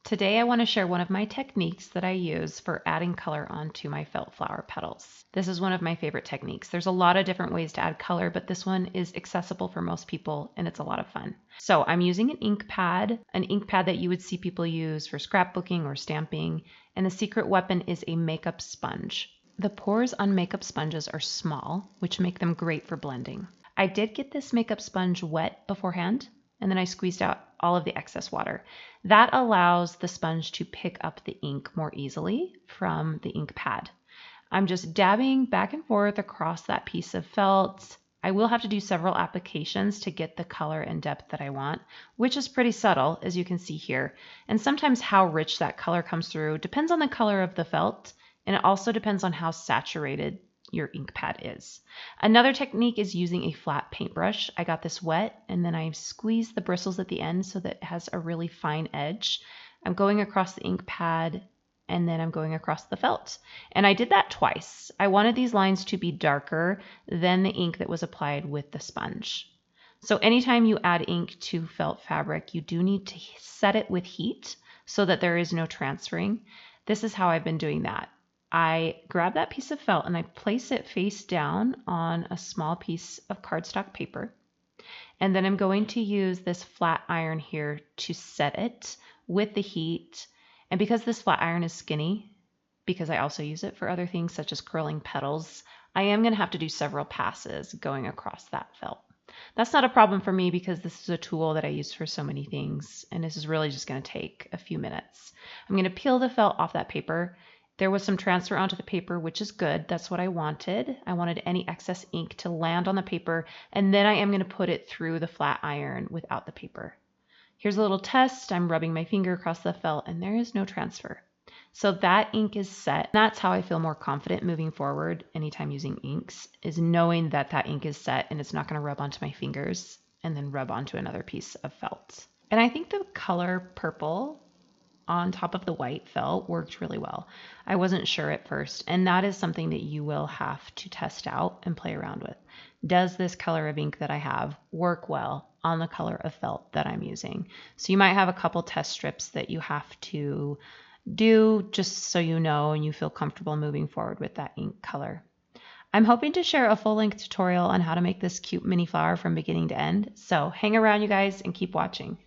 Today I want to share one of my techniques that I use for adding color onto my felt flower petals. This is one of my favorite techniques. There's a lot of different ways to add color, but this one is accessible for most people and it's a lot of fun. So I'm using an ink pad that you would see people use for scrapbooking or stamping, and the secret weapon is a makeup sponge. The pores on makeup sponges are small, which make them great for blending. I did get this makeup sponge wet beforehand, and then I squeezed out all of the excess water. That allows the sponge to pick up the ink more easily from the ink pad. I'm just dabbing back and forth across that piece of felt. I will have to do several applications to get the color and depth that I want, which is pretty subtle, as you can see here. And sometimes how rich that color comes through depends on the color of the felt, and it also depends on how saturated your ink pad is. Another technique is using a flat paintbrush. I got this wet and then I squeeze the bristles at the end so that it has a really fine edge. I'm going across the ink pad and then I'm going across the felt. And I did that twice. I wanted these lines to be darker than the ink that was applied with the sponge. So anytime you add ink to felt fabric, you do need to set it with heat so that there is no transferring. This is how I've been doing that. I grab that piece of felt and I place it face down on a small piece of cardstock paper. And then I'm going to use this flat iron here to set it with the heat. And because this flat iron is skinny, because I also use it for other things such as curling petals, I am going to have to do several passes going across that felt. That's not a problem for me because this is a tool that I use for so many things, and this is really just going to take a few minutes. I'm going to peel the felt off that paper. There was some transfer onto the paper, which is good. That's what I wanted. I wanted any excess ink to land on the paper, and then I am going to put it through the flat iron without the paper. Here's a little test. I'm rubbing my finger across the felt, and there is no transfer. So that ink is set. That's how I feel more confident moving forward anytime using inks, is knowing that that ink is set and it's not going to rub onto my fingers and then rub onto another piece of felt. And I think the color purple on top of the white felt worked really well. I wasn't sure at first, and that is something that you will have to test out and play around with. Does this color of ink that I have work well on the color of felt that I'm using? So you might have a couple test strips that you have to do just so you know and you feel comfortable moving forward with that ink color. I'm hoping to share a full-length tutorial on how to make this cute mini flower from beginning to end, so hang around you guys and keep watching.